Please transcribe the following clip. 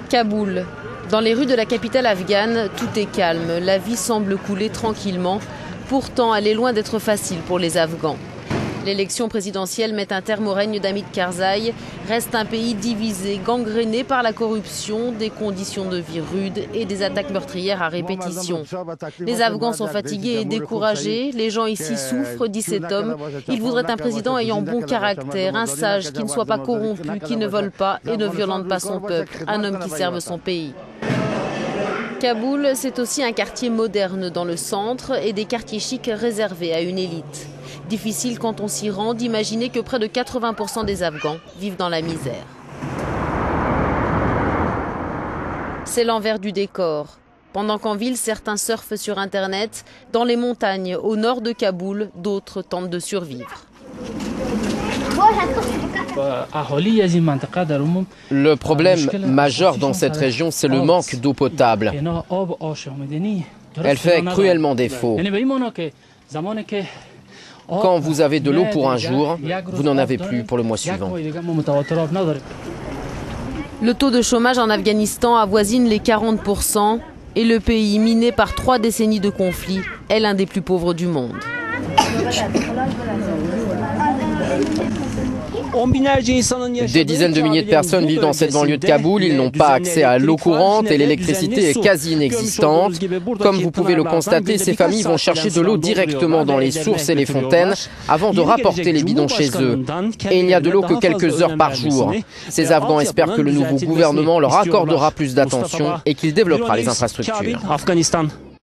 Kaboul. Dans les rues de la capitale afghane, tout est calme. La vie semble couler tranquillement. Pourtant, elle est loin d'être facile pour les Afghans. L'élection présidentielle met un terme au règne d'Hamid Karzai. Reste un pays divisé, gangréné par la corruption, des conditions de vie rudes et des attaques meurtrières à répétition. Les Afghans sont fatigués et découragés. Les gens ici souffrent, dit cet homme. Ils voudraient un président ayant bon caractère, un sage, qui ne soit pas corrompu, qui ne vole pas et ne violente pas son peuple. Un homme qui serve son pays. Kaboul, c'est aussi un quartier moderne dans le centre et des quartiers chics réservés à une élite. Difficile quand on s'y rend d'imaginer que près de 80% des Afghans vivent dans la misère. C'est l'envers du décor. Pendant qu'en ville, certains surfent sur Internet, dans les montagnes au nord de Kaboul, d'autres tentent de survivre. Le problème majeur dans cette région, c'est le manque d'eau potable. Elle fait cruellement défaut. Quand vous avez de l'eau pour un jour, vous n'en avez plus pour le mois suivant. Le taux de chômage en Afghanistan avoisine les 40% et le pays, miné par 3 décennies de conflits, est l'un des plus pauvres du monde. Des dizaines de milliers de personnes vivent dans cette banlieue de Kaboul. Ils n'ont pas accès à l'eau courante et l'électricité est quasi inexistante. Comme vous pouvez le constater, ces familles vont chercher de l'eau directement dans les sources et les fontaines avant de rapporter les bidons chez eux. Et il n'y a de l'eau que quelques heures par jour. Ces Afghans espèrent que le nouveau gouvernement leur accordera plus d'attention et qu'il développera les infrastructures.